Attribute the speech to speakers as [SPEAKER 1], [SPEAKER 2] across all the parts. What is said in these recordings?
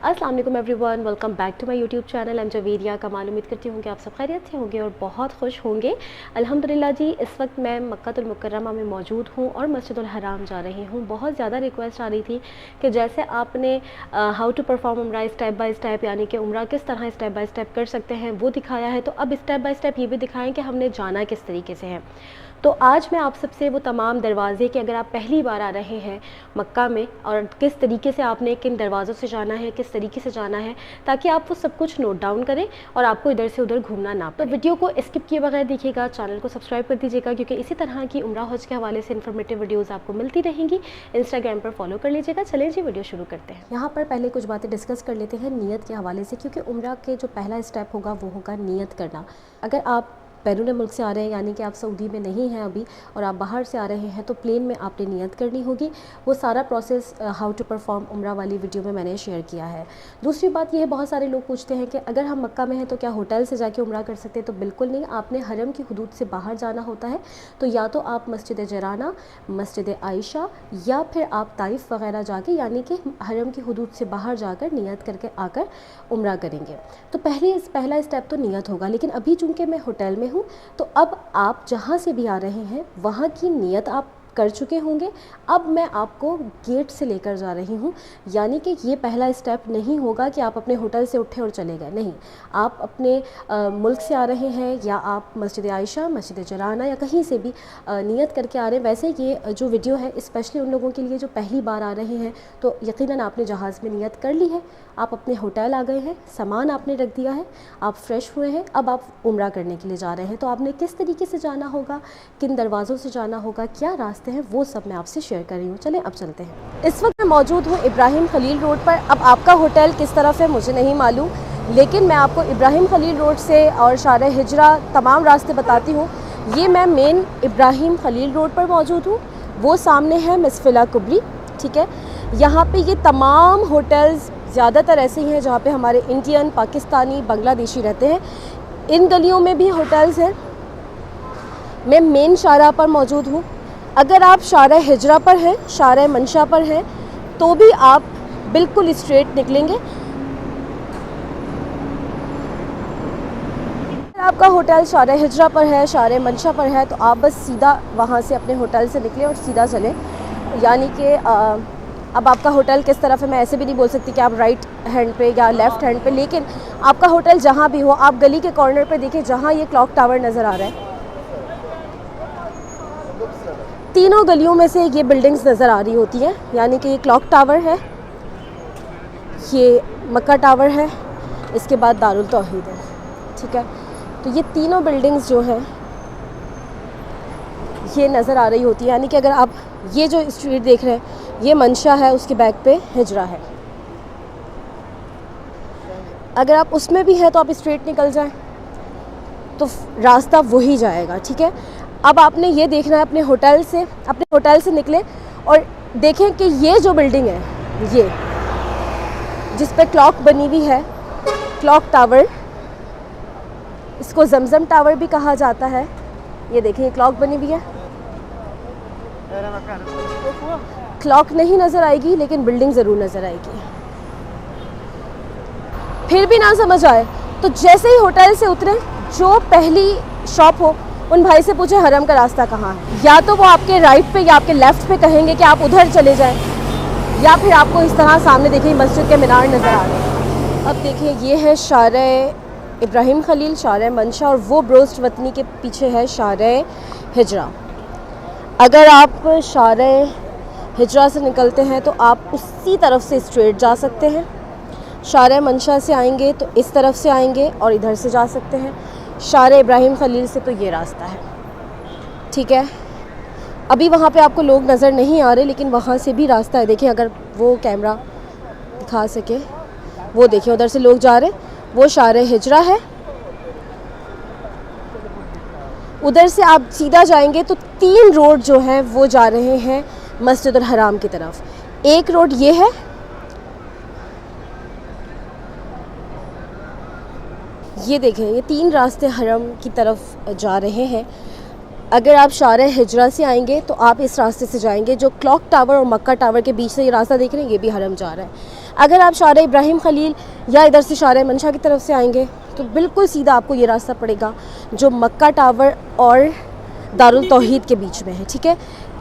[SPEAKER 1] अस्सलाम वालेकुम everyone, welcome back to my YouTube channel. Am Javeria Kamal. उम्मीद करती हूँ कि आप सब खैरियत से होंगे और बहुत खुश होंगे। अल्हम्दुलिल्लाह जी, इस वक्त मैं मक्कातुल मुकर्रमा में मौजूद हूँ और मस्जिदुल हराम जा रही हूँ। बहुत ज़्यादा रिक्वेस्ट आ रही थी कि जैसे आपने हाउ टू परफॉर्म उम्रा स्टेप बाय स्टेप, यानी कि उम्रा किस तरह स्टेप बाय स्टेप कर सकते हैं, वो दिखाया है। तो अब स्टेप बाय स्टेप ये भी दिखाएँ कि हमने जाना किस तरीके से है। तो आज मैं आप सबसे वो तमाम दरवाज़े कि अगर आप पहली बार आ रहे हैं मक्का में और किस तरीके से आपने किन दरवाज़ों से जाना है, किस तरीके से जाना है, ताकि आप वो सब कुछ नोट डाउन करें और आपको इधर से उधर घूमना ना पड़े। तो वीडियो को स्किप किए बगैर देखिएगा, चैनल को सब्सक्राइब कर दीजिएगा, क्योंकि इसी तरह की उम्रा हज के हवाले से इन्फॉर्मेटिव वीडियोज़ आपको मिलती रहेंगी। इंस्टाग्राम पर फॉलो कर लीजिएगा। चलें जी, वीडियो शुरू करते हैं। यहाँ पर पहले कुछ बातें डिस्कस कर लेते हैं नीयत के हवाले से, क्योंकि उम्रा के जो पहला स्टेप होगा वो होगा नीयत करना। अगर आप बैरून मुल्क से आ रहे हैं, यानी कि आप सऊदी में नहीं हैं अभी और आप बाहर से आ रहे हैं, तो प्लेन में आपने नियत करनी होगी। वो सारा प्रोसेस हाउ टू परफॉर्म उम्रा वाली वीडियो में मैंने शेयर किया है। दूसरी बात यह है, बहुत सारे लोग पूछते हैं कि अगर हम मक्का में हैं तो क्या होटल से जाके उम्रा कर सकते हैं? तो बिल्कुल नहीं, आपने हरम की हुदूद से बाहर जाना होता है। तो या तो आप मस्जिद जराना, मस्जिद आयशा, या फिर आप ताइफ वगैरह जाके, यानी कि हरम की हुदूद से बाहर जाकर नियत करके आकर उम्रा करेंगे। तो पहला स्टेप तो नियत होगा। लेकिन अभी चूँकि मैं होटल में हूँ, तो अब आप जहाँ से भी आ रहे हैं वहाँ की नियत आप कर चुके होंगे। अब मैं आपको गेट से लेकर जा रही हूँ, यानी कि ये पहला स्टेप नहीं होगा कि आप अपने होटल से उठे और चले गए। नहीं, आप अपने मुल्क से आ रहे हैं या आप मस्जिद आयशा, मस्जिद जराना या कहीं से भी नियत करके आ रहे हैं। वैसे ये जो वीडियो है स्पेशली उन लोगों के लिए जो पहली बार आ रहे हैं, तो यकीनन आपने जहाज़ में नियत कर ली है, आप अपने होटल आ गए हैं, सामान आपने रख दिया है, आप फ्रेश हुए हैं, अब आप उम्रा करने के लिए जा रहे हैं। तो आपने किस तरीके से जाना होगा, किन दरवाज़ों से जाना होगा, क्या रास्ते हैं, वो सब मैं आपसे शेयर कर रही हूँ। चलें अब चलते हैं। इस वक्त मैं मौजूद हूँ इब्राहिम खलील रोड पर। अब आपका होटल किस तरफ है मुझे नहीं मालूम, लेकिन मैं आपको इब्राहिम खलील रोड से और शार हिजरा तमाम रास्ते बताती हूँ। ये मैं मेन इब्राहिम खलील रोड पर मौजूद हूँ, वो सामने है मिसफिला कुबरी। ठीक है, यहाँ पे ये तमाम होटल्स ज़्यादातर ऐसे ही हैं जहाँ पे हमारे इंडियन, पाकिस्तानी, बांग्लादेशी रहते हैं। इन गलियों में भी होटल्स हैं। मैं मेन शारा पर मौजूद हूँ। अगर आप शारा हिजरा पर हैं, शारा मंशा पर हैं, तो भी आप बिल्कुल स्ट्रेट निकलेंगे। अगर आपका होटल शारा हिजरा पर है, शारा मंशा पर है, तो आप बस सीधा वहाँ से अपने होटल से निकलें और सीधा चलें। यानी कि अब आपका होटल किस तरफ है मैं ऐसे भी नहीं बोल सकती कि आप राइट हैंड पे या लेफ़्ट हैंड पे, लेकिन आपका होटल जहाँ भी हो, आप गली के कॉर्नर पे देखिए जहाँ ये क्लॉक टावर नज़र आ रहा है, तीनों गलियों में से ये बिल्डिंग्स नज़र आ रही होती हैं। यानी कि ये क्लॉक टावर है, ये मक्का टावर है, इसके बाद दारुल तौहीद है। ठीक है, तो ये तीनों बिल्डिंग्स जो हैं ये नज़र आ रही होती है। यानी कि अगर आप ये जो स्ट्रीट देख रहे हैं, ये मंशा है, उसके बैक पे हिजरा है। अगर आप उसमें भी हैं तो आप स्ट्रेट निकल जाएं तो रास्ता वही जाएगा। ठीक है, अब आपने ये देखना है अपने होटल से निकले और देखें कि ये जो बिल्डिंग है, ये जिस पे क्लॉक बनी हुई है, क्लॉक टावर, इसको जमजम टावर भी कहा जाता है। ये देखें, ये क्लॉक बनी हुई है। क्लॉक नहीं नज़र आएगी लेकिन बिल्डिंग ज़रूर नज़र आएगी। फिर भी ना समझ आए तो जैसे ही होटल से उतरे, जो पहली शॉप हो उन भाई से पूछे हरम का रास्ता कहाँ है। या तो वो आपके राइट पे या आपके लेफ़्ट पे कहेंगे कि आप उधर चले जाएं, या फिर आपको इस तरह सामने देखिए मस्जिद के मीनार नज़र आ रहे हैं। अब देखिए, ये है शारा इब्राहिम खलील, शारा मंशा, और वो ब्रोस्ट वतनी के पीछे है शारा हिजरा। अगर आप शारा हिजरा से निकलते हैं तो आप उसी तरफ से स्ट्रेट जा सकते हैं। शारा मंशा से आएंगे तो इस तरफ से आएंगे और इधर से जा सकते हैं। शारा इब्राहिम खलील से तो ये रास्ता है। ठीक है, अभी वहाँ पे आपको लोग नज़र नहीं आ रहे, लेकिन वहाँ से भी रास्ता है। देखिए, अगर वो कैमरा दिखा सके, वो देखिए उधर से लोग जा रहे हैं, वो शारा हिजरा है। उधर से आप सीधा जाएंगे तो 3 रोड जो हैं वो जा रहे हैं मस्जिदुल हराम की तरफ। एक रोड ये है, ये देखें, ये 3 रास्ते हरम की तरफ जा रहे हैं। अगर आप शारा हिजरा से आएंगे तो आप इस रास्ते से जाएंगे, जो क्लॉक टावर और मक्का टावर के बीच से ये रास्ता देख रहे हैं, ये भी हरम जा रहा है। अगर आप शारा इब्राहिम खलील या इधर से शारा मंशा की तरफ से आएंगे तो बिल्कुल सीधा आपको ये रास्ता पड़ेगा जो मक्का टावर और दारुल तौहीद के बीच में है, ठीक है।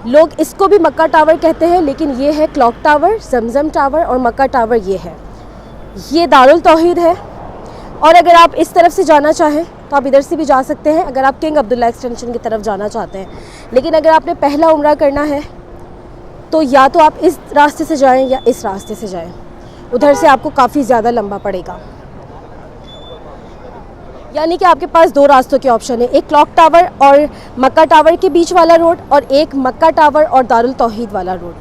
[SPEAKER 1] लोग इसको भी मक्का टावर कहते हैं, लेकिन ये है क्लॉक टावर, जमजम टावर और मक्का टावर ये है। ये दारुल तौहीद है। और अगर आप इस तरफ से जाना चाहें तो आप इधर से भी जा सकते हैं, अगर आप किंग अब्दुल्ला एक्सटेंशन की तरफ जाना चाहते हैं। लेकिन अगर आपने पहला उम्रा करना है तो या तो आप इस रास्ते से जाएं या इस रास्ते से जाएं, उधर से आपको काफ़ी ज़्यादा लंबा पड़ेगा। यानी कि आपके पास दो रास्तों के ऑप्शन है, एक क्लॉक टावर और मक्का टावर के बीच वाला रोड और एक मक्का टावर और दारुल तौहीद वाला रोड।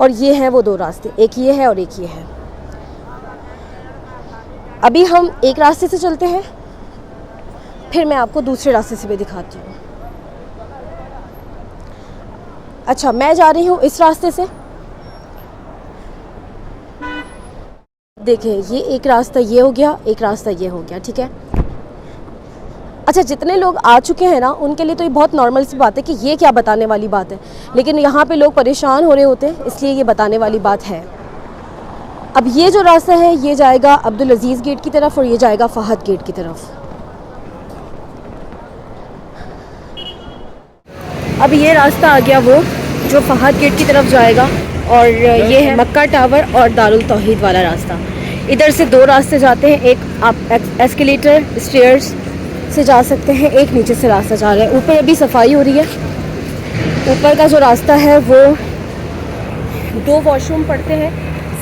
[SPEAKER 1] और ये हैं वो दो रास्ते, एक ये है और एक ये है। अभी हम एक रास्ते से चलते हैं, फिर मैं आपको दूसरे रास्ते से भी दिखाती हूँ। अच्छा, मैं जा रही हूँ इस रास्ते से। देखें, ये एक रास्ता ये हो गया, एक रास्ता ये हो गया, ठीक है। अच्छा, जितने लोग आ चुके हैं ना उनके लिए तो ये बहुत नॉर्मल सी बात है कि ये क्या बताने वाली बात है, लेकिन यहाँ पे लोग परेशान हो रहे होते हैं, इसलिए ये बताने वाली बात है। अब ये जो रास्ता है ये जाएगा अब्दुल अजीज़ गेट की तरफ और ये जाएगा फहद गेट की तरफ। अब ये रास्ता आ गया वो जो फहद गेट की तरफ जाएगा और ये है मक्का टावर और दारुल तौहीद वाला रास्ता। इधर से दो रास्ते जाते हैं, एक आप एस्केलेटर स्टेयर्स से जा सकते हैं, एक नीचे से रास्ता जा रहा है। ऊपर अभी सफाई हो रही है। ऊपर का जो रास्ता है वो दो वॉशरूम पड़ते हैं,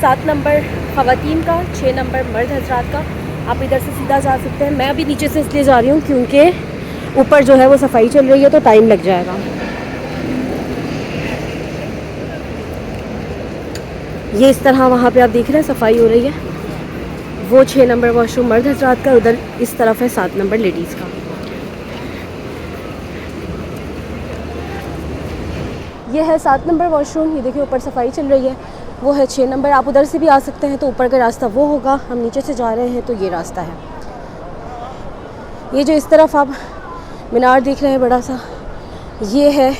[SPEAKER 1] 7 नंबर ख़वातीन का, 6 नंबर मर्द हजरात का। आप इधर से सीधा जा सकते हैं। मैं अभी नीचे से इसलिए जा रही हूँ क्योंकि ऊपर जो है वो सफाई चल रही है तो टाइम लग जाएगा। ये इस तरह वहाँ पे आप देख रहे हैं सफाई हो रही है। वो 6 नंबर वॉशरूम मर्द हजरात का, उधर इस तरफ है 7 नंबर लेडीज़ का। ये है 7 नंबर वॉशरूम, ये देखिए ऊपर सफाई चल रही है। वो है 6 नंबर, आप उधर से भी आ सकते हैं। तो ऊपर का रास्ता वो होगा, हम नीचे से जा रहे हैं तो ये रास्ता है। ये जो इस तरफ आप मीनार देख रहे हैं बड़ा सा, ये है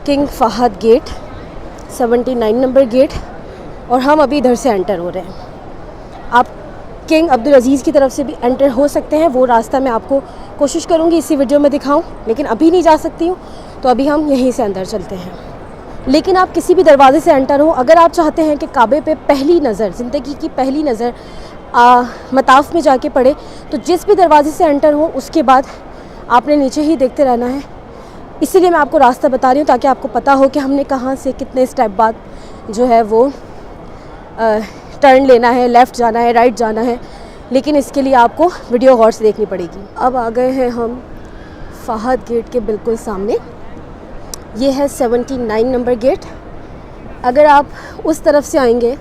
[SPEAKER 1] King Fahad gate, 79 number gate. और हम अभी इधर से एंटर हो रहे हैं। आप किंग अब्दुल अजीज़ की तरफ से भी एंटर हो सकते हैं। वो रास्ता मैं आपको कोशिश करूँगी इसी वीडियो में दिखाऊं, लेकिन अभी नहीं जा सकती हूँ, तो अभी हम यहीं से अंदर चलते हैं। लेकिन आप किसी भी दरवाजे से एंटर हो, अगर आप चाहते हैं कि काबे पे पहली नज़र, ज़िंदगी की पहली नज़र मताफ़ में जाके पड़े, तो जिस भी दरवाजे से एंटर हो उसके बाद आपने नीचे ही देखते रहना है। इसीलिए मैं आपको रास्ता बता रही हूँ ताकि आपको पता हो कि हमने कहाँ से कितने स्टेप बाद जो है वो टर्न लेना है, लेफ़्ट जाना है, राइट जाना है। लेकिन इसके लिए आपको वीडियो गौर से देखनी पड़ेगी। अब आ गए हैं हम फहद गेट के बिल्कुल सामने। ये है 79 नंबर गेट। अगर आप उस तरफ से आएंगे,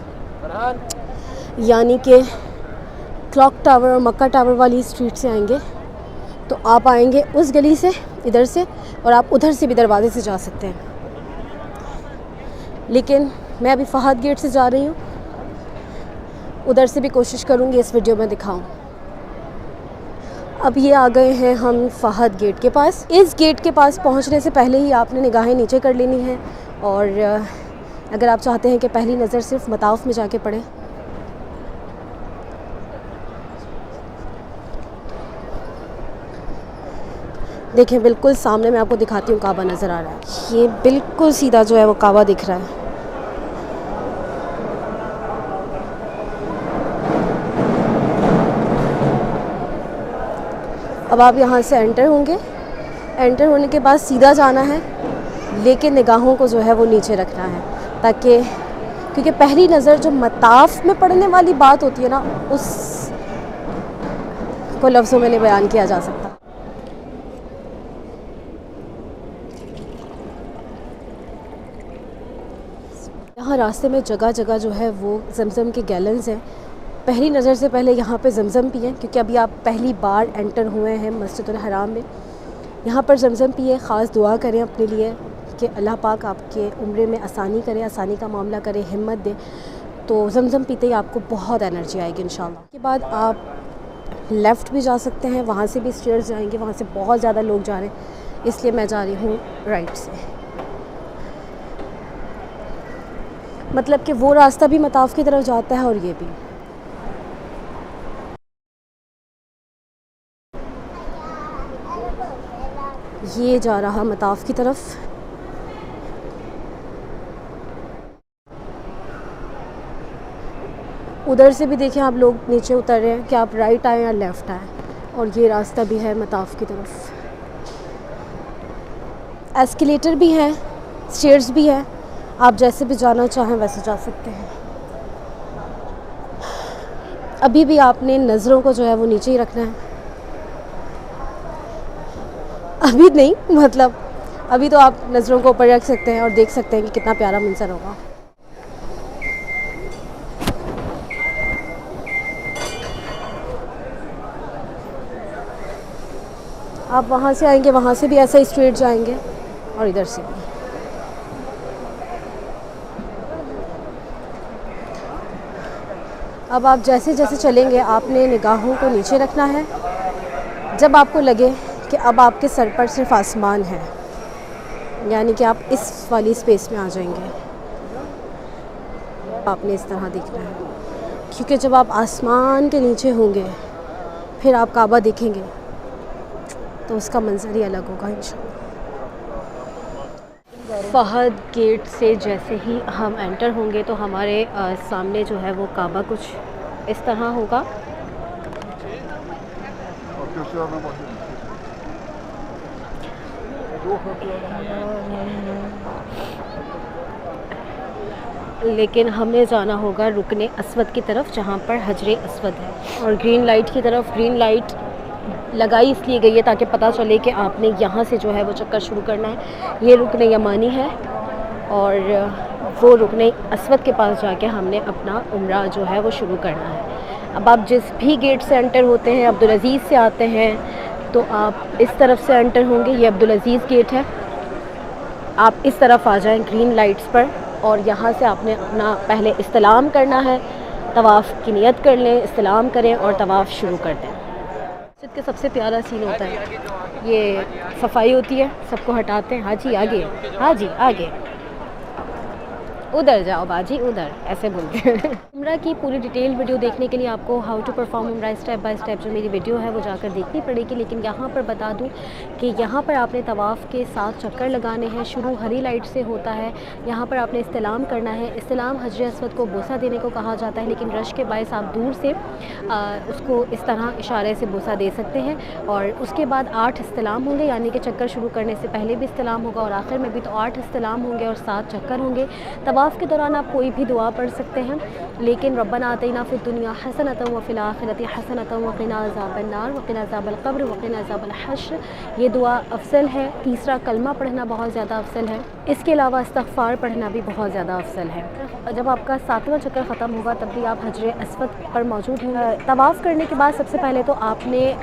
[SPEAKER 1] यानी कि क्लॉक टावर और मक्का टावर वाली स्ट्रीट से आएंगे, तो आप आएंगे उस गली से, इधर से, और आप उधर से भी दरवाजे से जा सकते हैं। लेकिन मैं अभी फहद गेट से जा रही हूँ, उधर से भी कोशिश करूँगी इस वीडियो में दिखाऊं। अब ये आ गए हैं हम फहद गेट के पास। इस गेट के पास पहुंचने से पहले ही आपने निगाहें नीचे कर लेनी है, और अगर आप चाहते हैं कि पहली नज़र सिर्फ मताफ़ में जाके पड़े। देखें, बिल्कुल सामने मैं आपको दिखाती हूँ काबा नज़र आ रहा है। ये बिल्कुल सीधा जो है वो काबा दिख रहा है। अब आप यहाँ से एंटर होंगे। एंटर होने के बाद सीधा जाना है, लेकिन निगाहों को जो है वो नीचे रखना है, ताकि क्योंकि पहली नज़र जो मताफ़ में पड़ने वाली बात होती है ना, उस को लफ्ज़ों में नहीं बयान किया जा सकता। यहाँ रास्ते में जगह जगह जो है वो जमज़म के गैलन्स हैं। पहली नज़र से पहले यहाँ पे ज़मज़म पिएं, क्योंकि अभी आप पहली बार एंटर हुए हैं मस्जिदुल हराम में। यहाँ पर ज़मज़म पिए, ख़ास दुआ करें अपने लिए कि अल्लाह पाक आपके उम्रे में आसानी करे, आसानी का मामला करे, हिम्मत दे। तो ज़मज़म पीते ही आपको बहुत एनर्जी आएगी इंशाल्लाह। उसके बाद आप लेफ़्ट भी जा सकते हैं, वहाँ से भी स्टेयर्स जाएंगे, वहाँ से बहुत ज़्यादा लोग जा रहे हैं, इसलिए मैं जा रही हूँ राइट से। मतलब कि वो रास्ता भी मताफ़ की तरफ जाता है और ये भी। ये जा रहा मताफ़ की तरफ। उधर से भी देखें आप लोग नीचे उतर रहे हैं कि आप राइट आएँ या लेफ़्ट आएँ, और ये रास्ता भी है मताफ़ की तरफ। एस्केलेटर भी हैं, स्टेयर्स भी हैं, आप जैसे भी जाना चाहें वैसे जा सकते हैं। अभी भी आपने नज़रों को जो है वो नीचे ही रखना है। अभी नहीं, मतलब अभी तो आप नज़रों को ऊपर रख सकते हैं और देख सकते हैं कि कितना प्यारा मंजर होगा। आप वहाँ से आएंगे, वहाँ से भी ऐसा ही स्ट्रेट जाएंगे और इधर से भी। अब आप जैसे जैसे चलेंगे आपने निगाहों को नीचे रखना है। जब आपको लगे कि अब आपके सर पर सिर्फ आसमान है, यानी कि आप इस वाली स्पेस में आ जाएंगे, आपने इस तरह देखना है, क्योंकि जब आप आसमान के नीचे होंगे फिर आप काबा देखेंगे तो उसका मंजर ही अलग होगा इंशाल्लाह। फ़हद गेट से जैसे ही हम एंटर होंगे तो हमारे सामने जो है वो काबा कुछ इस तरह होगा। लेकिन हमें जाना होगा रुकने अस्वद की तरफ, जहाँ पर हजरे अस्वद है, और ग्रीन लाइट की तरफ। ग्रीन लाइट लगाई इसलिए गई है ताकि पता चले कि आपने यहाँ से जो है वो चक्कर शुरू करना है। ये रुकने यमानी है और वो रुकने अस्वद के पास जाके हमने अपना उम्रा जो है वो शुरू करना है। अब आप जिस भी गेट से एंटर होते हैं, अब्दुल अज़ीज़ से आते हैं तो आप इस तरफ से एंटर होंगे, ये अब्दुल अज़ीज़ गेट है। आप इस तरफ आ जाएं ग्रीन लाइट्स पर, और यहाँ से आपने अपना पहले इस्तिलाम करना है। तवाफ़ की नियत कर लें, इस्तिलाम करें और तवाफ़ शुरू कर दें। मस्जिद का सबसे प्यारा सीन होता है, ये सफाई होती है, सबको हटाते हैं, हाजी आगे, हाजी आगे, उधर जाओ बाजी उधर, ऐसे बोलते हैं। उम्रा की पूरी डिटेल वीडियो देखने के लिए आपको हाउ टू परफॉर्म उम्रा स्टेप बाय स्टेप जो मेरी वीडियो है वो जाकर देखनी पड़ेगी। लेकिन यहाँ पर बता दूँ कि यहाँ पर आपने तवाफ़ के 7 चक्कर लगाने हैं। शुरू हरी लाइट से होता है। यहाँ पर आपने इस्तिलाम करना है। इस्तिलाम हजर अस्वद को बोसा देने को कहा जाता है, लेकिन रश के बायस आप दूर से उसको इस तरह इशारे से बोसा दे सकते हैं। और उसके बाद 8 इस्तिलाम होंगे, यानी कि चक्कर शुरू करने से पहले भी इस्तिलाम होगा और आखिर में भी, तो 8 इस्तिलाम होंगे और 7 चक्कर होंगे। तवाफ़ के दौरान आप कोई भी दुआ पढ़ सकते हैं, लेकिन रब्बना आतिना फिद दुनिया हसनतन व फिल आखिरति हसनतन व क़िना अज़ाबन नार व क़िना अज़ाबल क़ब्र व क़िना अज़ाबल हश्र, ये दुआ अफजल है। तीसरा कलमा पढ़ना बहुत ज़्यादा अफजल है। इसके अलावा इस्तग़फ़ार पढ़ना भी बहुत ज़्यादा अफजल है। जब आपका 7वां चक्कर ख़त्म होगा तब भी आप हजरे अस्वद पर मौजूद होंगे। तवाफ़ करने के बाद सबसे पहले तो आपने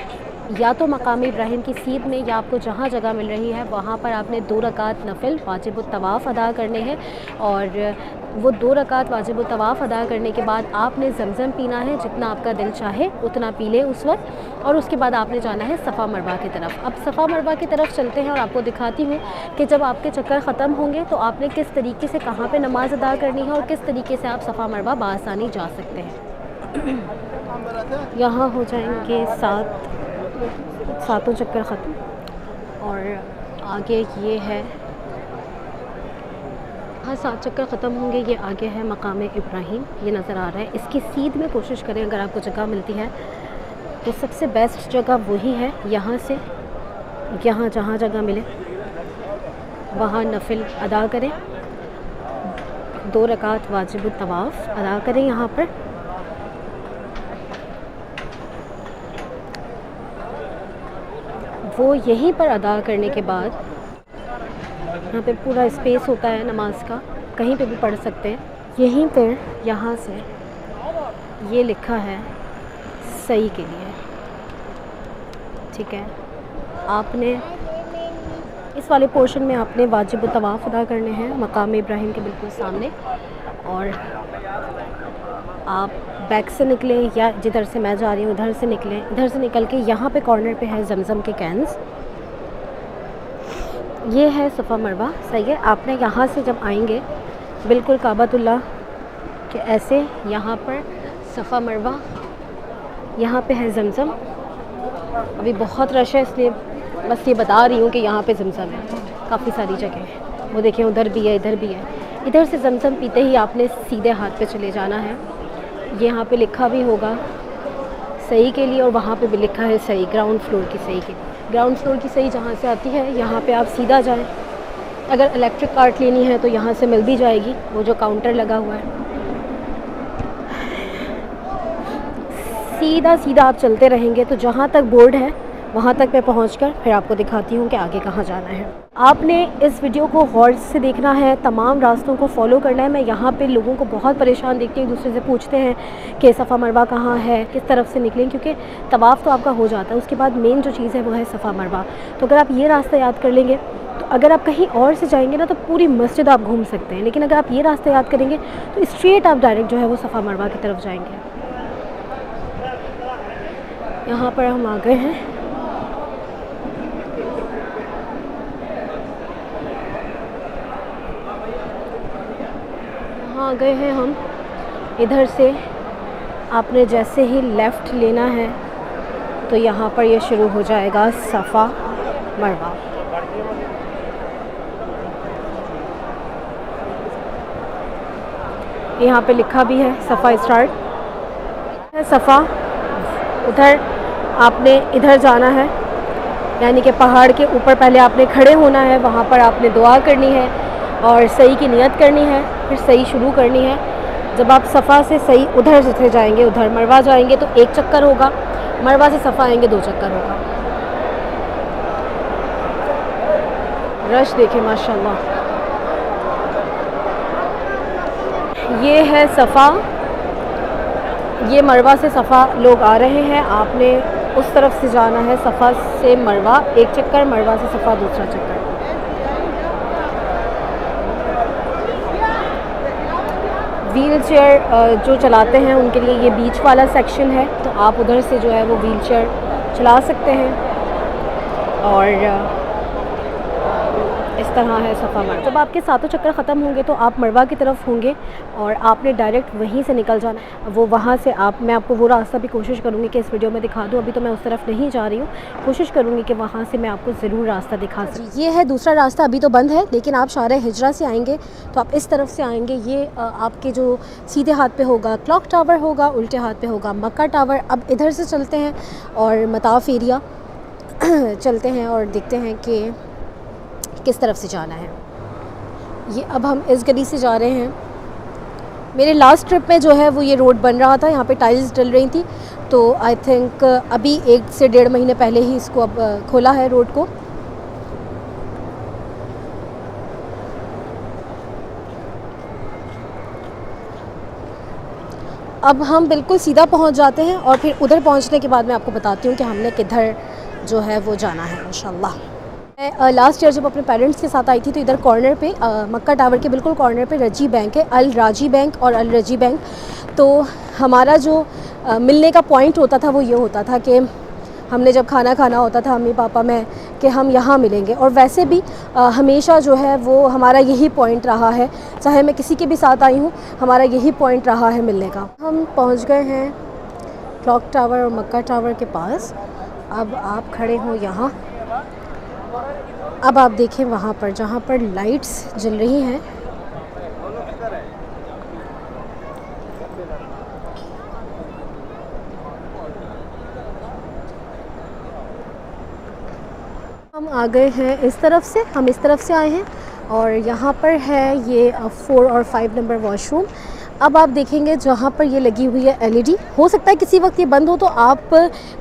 [SPEAKER 1] या तो मकाम इब्राहिम की सीध में, या आपको जहाँ जगह मिल रही है वहाँ पर आपने 2 रकात नफिल वाजिबुत तवाफ़ अदा करने हैं। और वो 2 रकात वाजिबुत तवाफ़ अदा करने के बाद आपने ज़मज़म पीना है, जितना आपका दिल चाहे उतना पी लें उस वक्त। और उसके बाद आपने जाना है सफ़ा मरवा की तरफ। अब सफ़ा मरवा की तरफ चलते हैं और आपको दिखाती हूँ कि जब आपके चक्कर ख़त्म होंगे तो आपने किस तरीके से कहाँ पर नमाज़ अदा करनी है और किस तरीके से आप सफ़ा मरवा बआसानी जा सकते हैं। यहाँ हो जाएंगे 7 चक्कर ख़त्म, और आगे ये है, हाँ 7 चक्कर ख़त्म होंगे। ये आगे है मकाम इब्राहिम, ये नज़र आ रहा है। इसकी सीध में कोशिश करें अगर आपको जगह मिलती है तो सबसे बेस्ट जगह वही है। यहाँ से यहाँ जहाँ जगह मिले वहाँ नफिल अदा करें, 2 रकात वाजिबुत तवाफ़ अदा करें। यहाँ पर वो यहीं पर अदा करने के बाद, यहाँ पे पूरा स्पेस होता है नमाज का, कहीं पे भी पढ़ सकते हैं। यहीं पर यहाँ से ये लिखा है सही के लिए, ठीक है। आपने इस वाले पोर्शन में आपने वाजिब तवाफ़ अदा करने हैं मकाम इब्राहिम के बिल्कुल सामने, और आप बैक से निकलें या जिधर से मैं जा रही हूँ उधर से निकलें। इधर से निकल के यहाँ पे कॉर्नर पे है जमज़म के कैंस, ये है सफ़ा मरवा, सही है। आपने यहाँ से जब आएंगे बिल्कुल काबतुल्लाह कि ऐसे यहाँ पर सफ़ा मरवा, यहाँ पे है ज़मज़म। अभी बहुत रश है इसलिए बस ये बता रही हूँ कि यहाँ पे ज़मज़म है, काफ़ी सारी जगह है। वो देखें उधर भी है, इधर भी है। इधर से ज़मज़म पीते ही आपने सीधे हाथ पे चले जाना है। ये यहाँ पे लिखा भी होगा सही के लिए और वहाँ पे भी लिखा है सही, ग्राउंड फ्लोर की सही के लिए। ग्राउंड फ्लोर की सही जहाँ से आती है यहाँ पे आप सीधा जाएं। अगर इलेक्ट्रिक कार्ट लेनी है तो यहाँ से मिल भी जाएगी, वो जो काउंटर लगा हुआ है। सीधा सीधा आप चलते रहेंगे तो जहाँ तक बोर्ड है वहाँ तक मैं पहुँचकर फिर आपको दिखाती हूँ कि आगे कहाँ जाना है। आपने इस वीडियो को गौर से देखना है, तमाम रास्तों को फॉलो करना है। मैं यहाँ पे लोगों को बहुत परेशान देखती हूँ, एक दूसरे से पूछते हैं कि सफ़ा मरवा कहाँ है, किस तरफ से निकलें, क्योंकि तवाफ़ तो आपका हो जाता है, उसके बाद मेन जो चीज़ है वो है सफ़ा मरवा। तो अगर आप ये रास्ता याद कर लेंगे तो अगर आप कहीं और से जाएंगे ना तो पूरी मस्जिद आप घूम सकते हैं, लेकिन अगर आप ये रास्ता याद करेंगे तो स्ट्रेट आप डायरेक्ट जो है वो सफ़ा मरवा की तरफ जाएंगे। यहाँ पर हम आ गए हैं। यहाँ आ गए हैं हम। इधर से आपने जैसे ही लेफ़्ट लेना है तो यहाँ पर ये शुरू हो जाएगा सफ़ा मरवा। यहाँ पे लिखा भी है सफ़ा स्टार्ट है। सफ़ा उधर आपने इधर जाना है, यानी कि पहाड़ के ऊपर पहले आपने खड़े होना है, वहाँ पर आपने दुआ करनी है और सही की नियत करनी है, फिर सही शुरू करनी है। जब आप सफ़ा से सही उधर से जाएंगे, उधर मरवा जाएंगे तो 1 चक्कर होगा, मरवा से सफ़ा आएंगे 2 चक्कर होगा। रश देखें माशाल्लाह। ये है सफ़ा, ये मरवा से सफ़ा लोग आ रहे हैं। आपने उस तरफ से जाना है, सफ़ा से मरवा 1 चक्कर, मरवा से सफ़ा दूसरा चक्कर। व्हील चेयर जो चलाते हैं उनके लिए ये बीच वाला सेक्शन है, तो आप उधर से जो है वो व्हील चेयर चला सकते हैं। और इस तरह है सफ़ा मरवा। जब आपके सातों चक्कर ख़त्म होंगे तो आप मरवा की तरफ होंगे और आपने डायरेक्ट वहीं से निकल जाना। वो वहाँ से मैं आपको वो रास्ता भी कोशिश करूँगी कि इस वीडियो में दिखा दूँ। अभी तो मैं उस तरफ नहीं जा रही हूँ, कोशिश करूँगी कि वहाँ से मैं आपको ज़रूर रास्ता दिखा सकूँ। ये है दूसरा रास्ता, अभी तो बंद है, लेकिन आप शारे हिजरा से आएँगे तो आप इस तरफ से आएँगे। ये आपके जो सीधे हाथ पर होगा क्लॉक टावर होगा, उल्टे हाथ पर होगा मक्का टावर। अब इधर से चलते हैं और मताफ़ एरिया चलते हैं और देखते हैं कि किस तरफ से जाना है। ये अब हम इस गली से जा रहे हैं। मेरे लास्ट ट्रिप में जो है वो ये रोड बन रहा था, यहाँ पे टाइल्स डल रही थी, तो आई थिंक अभी 1 से 1.5 महीने पहले ही इसको अब खोला है रोड को। अब हम बिल्कुल सीधा पहुँच जाते हैं और फिर उधर पहुँचने के बाद मैं आपको बताती हूँ कि हमने किधर जो है वो जाना है इंशाल्लाह। मैं लास्ट ईयर जब अपने पेरेंट्स के साथ आई थी तो इधर कॉर्नर पे मक्का टावर के बिल्कुल कॉर्नर पे रजी बैंक है, अल राजी बैंक और अल रजी बैंक। तो हमारा जो मिलने का पॉइंट होता था वो ये होता था कि हमने जब खाना खाना होता था मम्मी पापा में कि हम यहाँ मिलेंगे, और वैसे भी हमेशा जो है वो हमारा यही पॉइंट रहा है, चाहे मैं किसी के भी साथ आई हूँ हमारा यही पॉइंट रहा है मिलने का। हम पहुँच गए हैं क्लॉक टावर और मक्का टावर के पास। अब आप खड़े हो यहाँ, अब आप देखें वहाँ पर जहाँ पर लाइट्स जल रही हैं, हम आ गए हैं इस तरफ से, हम इस तरफ से आए हैं और यहाँ पर है ये 4 और 5 नंबर वॉशरूम। अब आप देखेंगे जहाँ पर ये लगी हुई है LED, हो सकता है किसी वक्त ये बंद हो, तो आप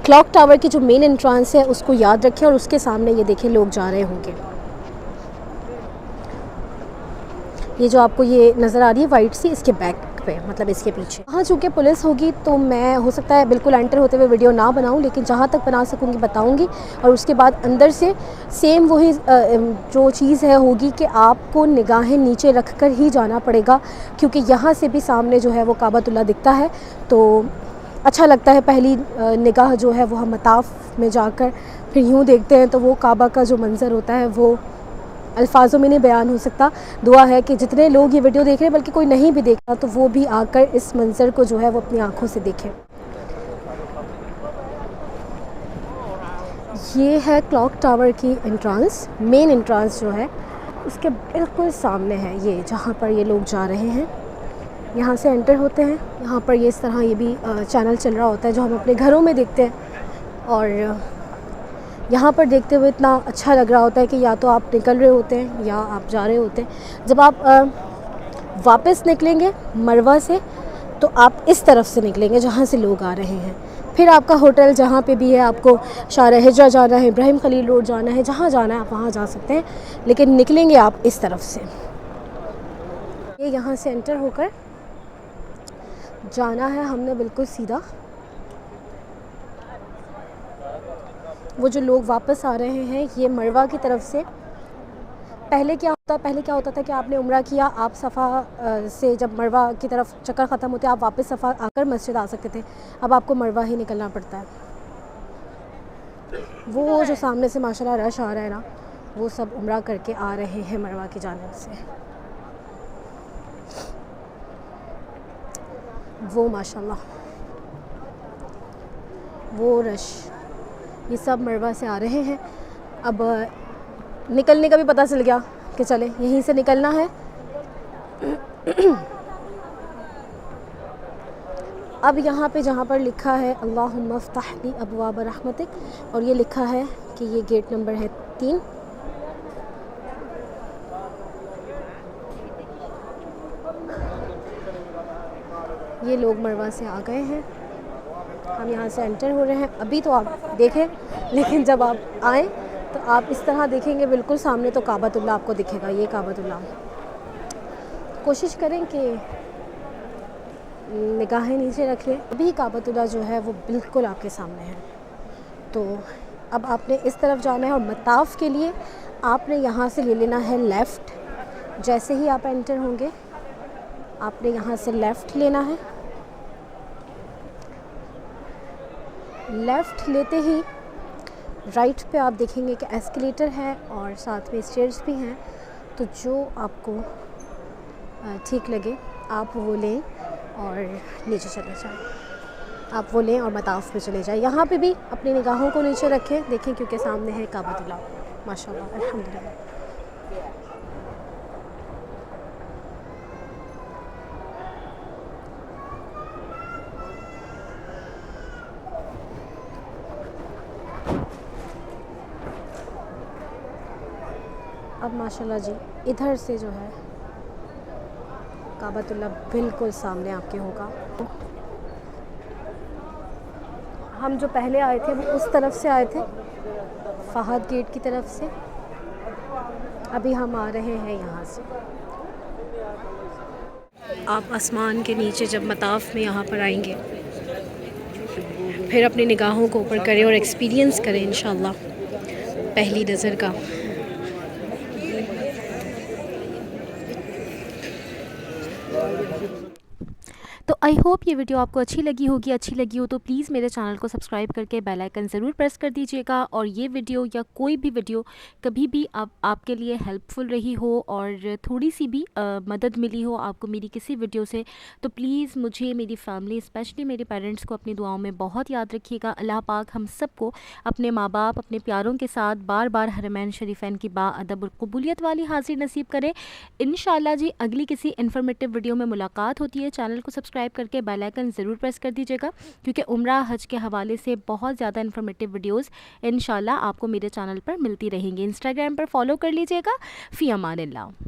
[SPEAKER 1] क्लॉक टावर की जो मेन एंट्रेंस है उसको याद रखें और उसके सामने ये देखें लोग जा रहे होंगे। ये जो आपको ये नज़र आ रही है वाइट सी, इसके बैक पे मतलब इसके पीछे। हाँ, चूँकि पुलिस होगी तो मैं हो सकता है बिल्कुल एंटर होते हुए वीडियो ना बनाऊं, लेकिन जहाँ तक बना सकूँगी बताऊँगी। और उसके बाद अंदर से सेम वही जो चीज़ है होगी कि आपको निगाहें नीचे रख कर ही जाना पड़ेगा, क्योंकि यहाँ से भी सामने जो है वो काबतुल्लाह दिखता है, तो अच्छा लगता है। पहली निगाह जो है वो हम मताफ़ में जाकर फिर यूँ देखते हैं तो वो काबा का जो मंज़र होता है वो अल्फाजों में नहीं बयान हो सकता। दुआ है कि जितने लोग ये वीडियो देख रहे हैं, बल्कि कोई नहीं भी देख रहा, तो वो भी आकर इस मंज़र को जो है वो अपनी आँखों से देखें। ये है क्लॉक टावर की एंट्रेंस, मेन एंट्रेंस जो है उसके बिल्कुल सामने है ये, जहाँ पर ये लोग जा रहे हैं। यहाँ से एंटर होते हैं। यहाँ पर ये इस तरह ये भी चैनल चल रहा होता है जो हम अपने घरों में देखते हैं, और यहाँ पर देखते हुए इतना अच्छा लग रहा होता है कि या तो आप निकल रहे होते हैं या आप जा रहे होते हैं। जब आप वापस निकलेंगे मरवा से, तो आप इस तरफ से निकलेंगे जहाँ से लोग आ रहे हैं। फिर आपका होटल जहाँ पे भी है, आपको शार हिजरा जाना है, इब्राहिम खलील रोड जाना है, जहाँ जाना है आप वहाँ जा सकते हैं, लेकिन निकलेंगे आप इस तरफ से। ये यहाँ से एंटर होकर जाना है हमने बिल्कुल सीधा। वो जो लोग वापस आ रहे हैं ये मरवा की तरफ से। पहले क्या होता था कि आपने उम्रा किया, आप सफ़ा से जब मरवा की तरफ चक्कर ख़त्म होते आप वापस सफ़ा आकर मस्जिद आ सकते थे। अब आपको मरवा ही निकलना पड़ता है। वो जो सामने से माशाल्लाह रश आ रहा है ना, वो सब उम्रा करके आ रहे हैं मरवा की जानिब से। वो माशाल्लाह वो रश, ये सब मरवा से आ रहे हैं। अब निकलने का भी पता चल गया कि चले यहीं से निकलना है। अब यहाँ पे जहाँ पर लिखा है अल्लाहुम्मा अफ्तह ली अबवाब रहमतिक, और ये लिखा है कि ये गेट नंबर है 3। ये लोग मरवा से आ गए हैं, हम यहाँ से एंटर हो रहे हैं। अभी तो आप देखें, लेकिन जब आप आएँ तो आप इस तरह देखेंगे बिल्कुल सामने तो काबतुल्लाह आपको दिखेगा। ये काबतुल्लाह, कोशिश करें कि निगाहें नीचे रख लें। अभी काबतुल्लाह जो है वो बिल्कुल आपके सामने है। तो अब आपने इस तरफ जाना है, और मताफ़ के लिए आपने यहाँ से ले लेना है लेफ़्ट। जैसे ही आप एंटर होंगे आपने यहाँ से लेफ़्ट लेना है। लेफ़्ट लेते ही राइट पे आप देखेंगे कि एस्केलेटर है और साथ में स्टेयर्स भी हैं। तो जो आपको ठीक लगे आप वो लें और नीचे चले जाएं। आप वो लें और मताफ़ पे चले जाएं। यहाँ पे भी अपनी निगाहों को नीचे रखें, देखें, क्योंकि सामने है काबतुल्लाह। माशाल्लाह, अल्हम्दुलिल्लाह। अब माशाल्लाह जी इधर से जो है काबतुल्लाह बिल्कुल सामने आपके होगा। हम जो पहले आए थे वो उस तरफ से आए थे, फहद गेट की तरफ से। अभी हम आ रहे हैं यहाँ से। आप आसमान के नीचे जब मताफ़ में यहाँ पर आएंगे, फिर अपनी निगाहों को ऊपर करें और एक्सपीरियंस करें इंशाअल्लाह पहली नज़र का। तो आई होप ये वीडियो आपको अच्छी लगी होगी। अच्छी लगी हो तो प्लीज़ मेरे चैनल को सब्सक्राइब करके बेल आइकन ज़रूर प्रेस कर दीजिएगा। और ये वीडियो या कोई भी वीडियो कभी भी आपके लिए हेल्पफुल रही हो और थोड़ी सी भी मदद मिली हो आपको मेरी किसी वीडियो से, तो प्लीज़ मुझे, मेरी फैमिली, स्पेशली मेरे पेरेंट्स को अपनी दुआओं में बहुत याद रखिएगा। अल्लाह पाक हम सबको अपने माँ बाप, अपने प्यारों के साथ बार बार हरमैन शरीफैन की बाअदब और कबूलियत वाली हाजिर नसीब करे। इंशाल्लाह जी अगली किसी इन्फॉर्मेटिव वीडियो में मुलाकात होती है। चैनल को सब्सक्राइब करके बेल आइकन ज़रूर प्रेस कर दीजिएगा, क्योंकि उम्रा हज के हवाले से बहुत ज़्यादा इन्फॉर्मेटिव वीडियोस इंशाल्लाह आपको मेरे चैनल पर मिलती रहेंगी। इंस्टाग्राम पर फॉलो कर लीजिएगा। फ़ी अमानिल्लाह।